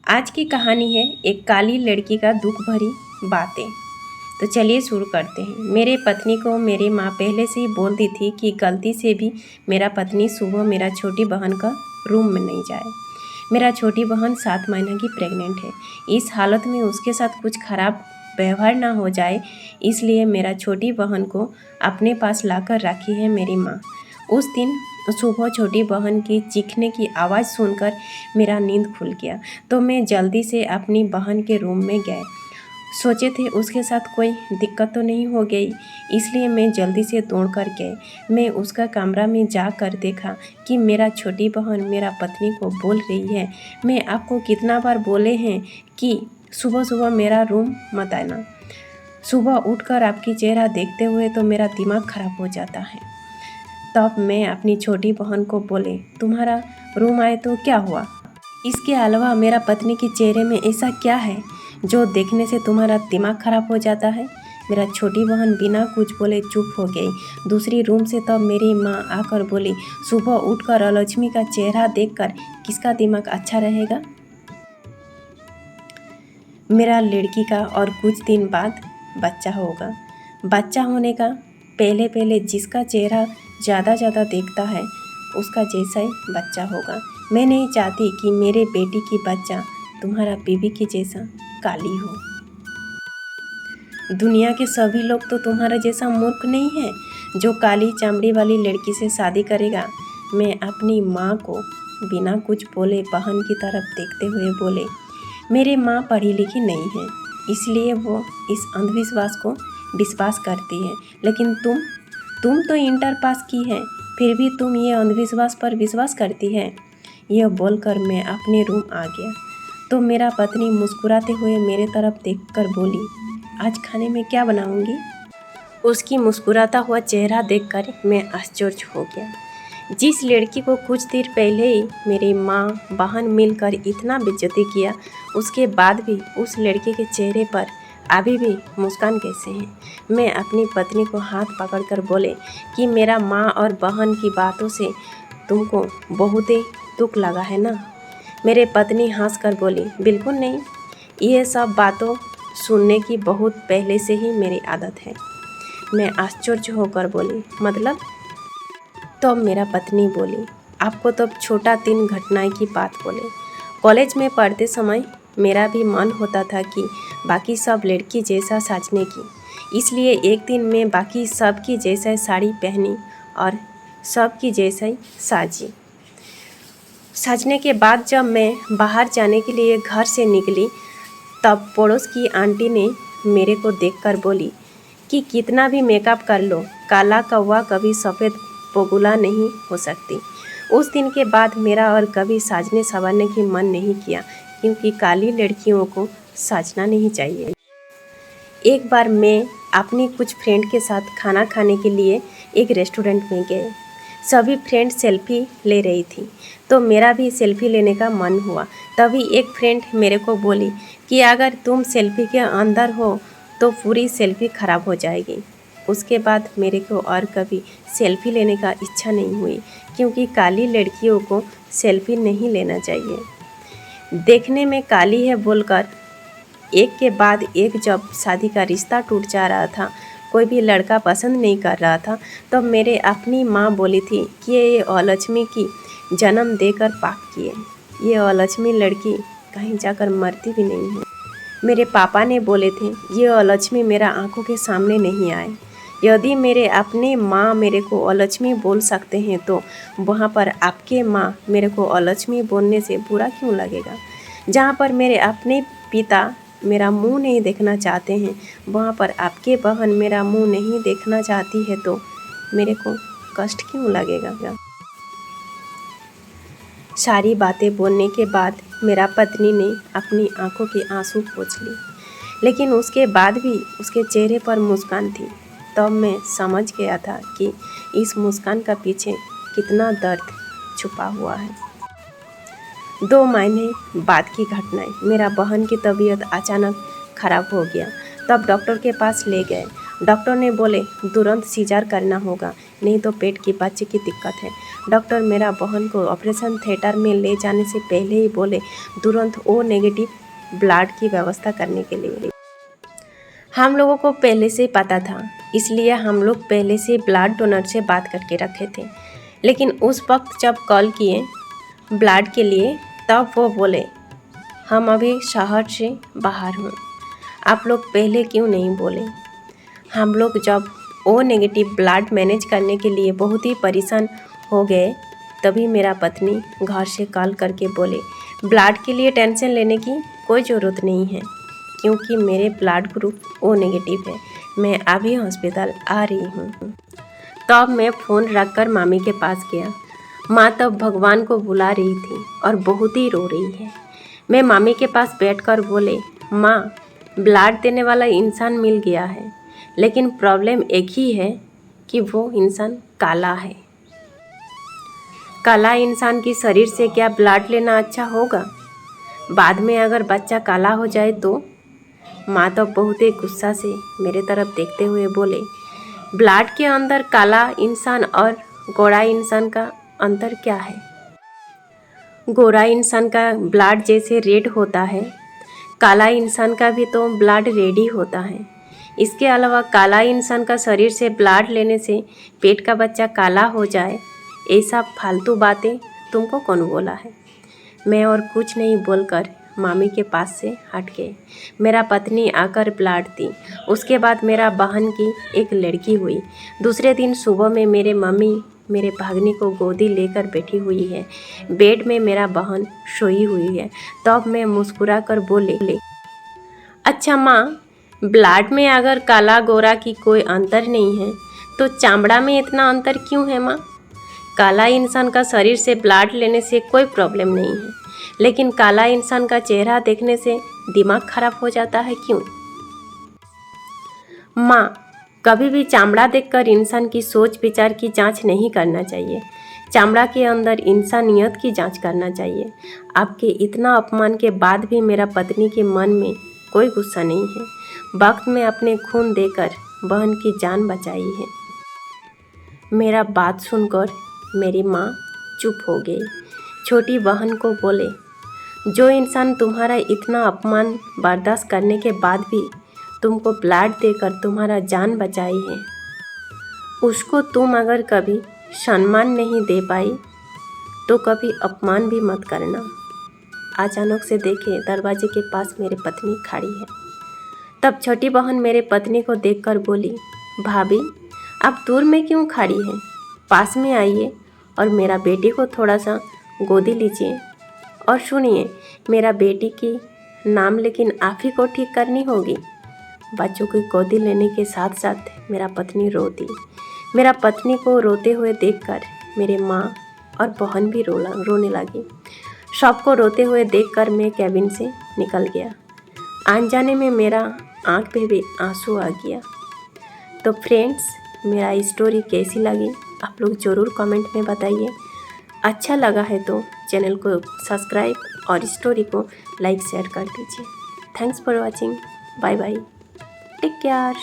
आज की कहानी है एक काली लड़की का दुख भरी बातें। तो चलिए शुरू करते हैं। मेरे पत्नी को मेरी माँ पहले से ही बोल दी थी कि गलती से भी मेरा पत्नी सुबह मेरा छोटी बहन का रूम में नहीं जाए। मेरा छोटी बहन 7 महीने की प्रेग्नेंट है। इस हालत में उसके साथ कुछ खराब व्यवहार ना हो जाए, इसलिए मेरा छोटी बहन को अपने पास लाकर रखी है मेरी माँ। उस दिन सुबह छोटी बहन की चीखने की आवाज़ सुनकर मेरा नींद खुल गया, तो मैं जल्दी से अपनी बहन के रूम में गए। सोचे थे उसके साथ कोई दिक्कत तो नहीं हो गई, इसलिए मैं जल्दी से दौड़ कर गए। मैं उसका कमरा में जाकर देखा कि मेरा छोटी बहन मेरा पत्नी को बोल रही है, मैं आपको कितना बार बोले हैं कि सुबह सुबह मेरा रूम मत आना। सुबह उठकर आपकी चेहरा देखते हुए तो मेरा दिमाग खराब हो जाता है। तब मैं अपनी छोटी बहन को बोले, तुम्हारा रूम आए तो क्या हुआ? इसके अलावा मेरा पत्नी के चेहरे में ऐसा क्या है जो देखने से तुम्हारा दिमाग खराब हो जाता है? मेरा छोटी बहन बिना कुछ बोले चुप हो गई। दूसरी रूम से तब मेरी माँ आकर बोली, सुबह उठकर अलक्ष्मी का चेहरा देखकर किसका दिमाग अच्छा रहेगा? मेरा लड़की का और कुछ दिन बाद बच्चा होगा। बच्चा होने का पहले पहले जिसका चेहरा ज़्यादा देखता है उसका जैसा ही बच्चा होगा। मैं नहीं चाहती कि मेरे बेटी की बच्चा तुम्हारा बीबी की जैसा काली हो। दुनिया के सभी लोग तो तुम्हारा जैसा मूर्ख नहीं है जो काली चमड़ी वाली लड़की से शादी करेगा। मैं अपनी माँ को बिना कुछ बोले बहन की तरफ देखते हुए बोले, मेरी माँ पढ़ी लिखी नहीं है, इसलिए वो इस अंधविश्वास को विश्वास करती है, लेकिन तुम तो इंटर पास की है, फिर भी तुम ये अंधविश्वास पर विश्वास करती है। यह बोलकर मैं अपने रूम आ गया तो मेरा पत्नी मुस्कुराते हुए मेरे तरफ देखकर बोली, आज खाने में क्या बनाऊंगी? उसकी मुस्कुराता हुआ चेहरा देखकर मैं आश्चर्य हो गया। जिस लड़की को कुछ देर पहले ही मेरी माँ बहन मिलकर इतना बेइज्जती किया, उसके बाद भी उस लड़के के चेहरे पर अभी भी मुस्कान कैसे है? मैं अपनी पत्नी को हाथ पकड़कर बोले कि मेरा माँ और बहन की बातों से तुमको बहुत ही दुख लगा है ना? मेरे पत्नी हंसकर बोली, बिल्कुल नहीं, ये सब बातों सुनने की बहुत पहले से ही मेरी आदत है। मैं आश्चर्य होकर बोली, मतलब? तो मेरा पत्नी बोली, आपको तो छोटा 3 घटनाएं की बात बोले। कॉलेज में पढ़ते समय मेरा भी मन होता था कि बाकी सब लड़की जैसा साजने की, इसलिए एक दिन मैं बाकी सब की जैसा साड़ी पहनी और सब की जैसा ही साजी। सजने के बाद जब मैं बाहर जाने के लिए घर से निकली, तब पड़ोस की आंटी ने मेरे को देखकर बोली कि कितना भी मेकअप कर लो, काला कौवा कभी सफ़ेद बगुला नहीं हो सकती। उस दिन के बाद मेरा और कभी साजने संवरने की मन नहीं किया, क्योंकि काली लड़कियों को साजना नहीं चाहिए। एक बार मैं अपनी कुछ फ्रेंड के साथ खाना खाने के लिए एक रेस्टोरेंट में गए। सभी फ्रेंड सेल्फी ले रही थी, तो मेरा भी सेल्फी लेने का मन हुआ। तभी एक फ्रेंड मेरे को बोली कि अगर तुम सेल्फी के अंदर हो तो पूरी सेल्फी ख़राब हो जाएगी। उसके बाद मेरे को और कभी सेल्फी लेने का इच्छा नहीं हुई, क्योंकि काली लड़कियों को सेल्फी नहीं लेना चाहिए। देखने में काली है बोलकर एक के बाद एक जब शादी का रिश्ता टूट जा रहा था, कोई भी लड़का पसंद नहीं कर रहा था, तब मेरे अपनी माँ बोली थी कि ये अलक्ष्मी की जन्म देकर पाक किए, ये अलक्ष्मी लड़की कहीं जाकर मरती भी नहीं है। मेरे पापा ने बोले थे ये अलक्ष्मी मेरा आंखों के सामने नहीं आए। यदि मेरे अपने माँ मेरे को अलक्ष्मी बोल सकते हैं, तो वहाँ पर आपके माँ मेरे को अलक्ष्मी बोलने से बुरा क्यों लगेगा? जहाँ पर मेरे अपने पिता मेरा मुंह नहीं देखना चाहते हैं, वहाँ पर आपके बहन मेरा मुंह नहीं देखना चाहती है, तो मेरे को कष्ट क्यों लगेगा? सारी बातें बोलने के बाद मेरा पत्नी ने अपनी आंखों के आंसू पोंछ ली, लेकिन उसके बाद भी उसके चेहरे पर मुस्कान थी। तब मैं समझ गया था कि इस मुस्कान का पीछे कितना दर्द छुपा हुआ है। 2 महीने बाद की घटनाएं। मेरा बहन की तबीयत अचानक खराब हो गया, तब डॉक्टर के पास ले गए। डॉक्टर ने बोले तुरंत सीजर करना होगा, नहीं तो पेट की बच्चे की दिक्कत है। डॉक्टर मेरा बहन को ऑपरेशन थिएटर में ले जाने से पहले ही बोले तुरंत ओ नेगेटिव ब्लड की व्यवस्था करने के लिए। हम लोगों को पहले से पता था, इसलिए हम लोग पहले से ब्लड डोनर से बात करके रखे थे। लेकिन उस वक्त जब कॉल किए ब्लड के लिए तब वो बोले हम अभी शहर से बाहर हूँ, आप लोग पहले क्यों नहीं बोले। हम लोग जब ओ नेगेटिव ब्लड मैनेज करने के लिए बहुत ही परेशान हो गए, तभी मेरा पत्नी घर से कॉल करके बोले ब्लड के लिए टेंशन लेने की कोई ज़रूरत नहीं है, क्योंकि मेरे ब्लड ग्रुप ओ नेगेटिव है। मैं अभी हॉस्पिटल आ रही हूँ। तब मैं फ़ोन रखकर मामी के पास गया। माँ तब भगवान को बुला रही थी और बहुत ही रो रही है। मैं मामी के पास बैठकर बोले माँ, ब्लड देने वाला इंसान मिल गया है, लेकिन प्रॉब्लम एक ही है कि वो इंसान काला है। काला इंसान की शरीर से क्या ब्लड लेना अच्छा होगा? बाद में अगर बच्चा काला हो जाए तो? माँ तो बहुत ही गुस्सा से मेरे तरफ देखते हुए बोले ब्लड के अंदर काला इंसान और गोरा इंसान का अंतर क्या है? गोरा इंसान का ब्लड जैसे रेड होता है, काला इंसान का भी तो ब्लड रेड ही होता है। इसके अलावा काला इंसान का शरीर से ब्लड लेने से पेट का बच्चा काला हो जाए, ऐसा फालतू बातें तुमको कौन बोला है? मैं और कुछ नहीं बोलकर मामी के पास से हट गए। मेरा पत्नी आकर ब्लड दी। उसके बाद मेरा बहन की एक लड़की हुई। दूसरे दिन सुबह में मेरे मम्मी मेरे भागनी को गोदी लेकर बैठी हुई है। बेड में मेरा बहन सोई हुई है। तब मैं मुस्कुरा कर बोले अच्छा माँ, ब्लड में अगर काला गोरा की कोई अंतर नहीं है तो चामड़ा में इतना अंतर क्यों है माँ? काला इंसान का शरीर से ब्लड लेने से कोई प्रॉब्लम नहीं है, लेकिन काला इंसान का चेहरा देखने से दिमाग खराब हो जाता है क्यों? माँ, कभी भी चामड़ा देखकर इंसान की सोच विचार की जांच नहीं करना चाहिए। चामड़ा के अंदर इंसानियत की जांच करना चाहिए। आपके इतना अपमान के बाद भी मेरा पत्नी के मन में कोई गुस्सा नहीं है। वक्त में अपने खून देकर बहन की जान बचाई है। मेरा बात सुनकर मेरी माँ चुप हो गई। छोटी बहन को बोले जो इंसान तुम्हारा इतना अपमान बर्दाश्त करने के बाद भी तुमको ब्लड देकर तुम्हारा जान बचाई है, उसको तुम अगर कभी सम्मान नहीं दे पाई तो कभी अपमान भी मत करना। अचानक से देखे दरवाजे के पास मेरी पत्नी खड़ी है। तब छोटी बहन मेरे पत्नी को देखकर बोली भाभी, आप दूर में क्यों खड़ी हैं? पास में आइए और मेरा बेटी को थोड़ा सा गोदी लीजिए। और सुनिए, मेरा बेटी की नाम लेकिन आप ही को ठीक करनी होगी। बच्चों की गोदी लेने के साथ साथ मेरा पत्नी रो दी। मेरा पत्नी को रोते हुए देखकर मेरे माँ और बहन भी रोने लगी। सबको रोते हुए देखकर मैं कैबिन से निकल गया। अनजाने में मेरा आँख पे भी आंसू आ गया। तो फ्रेंड्स, मेरा स्टोरी कैसी लगी आप लोग ज़रूर कमेंट में बताइए। अच्छा लगा है तो चैनल को सब्सक्राइब और स्टोरी को लाइक शेयर कर दीजिए। Thanks for watching. Bye bye. Take care.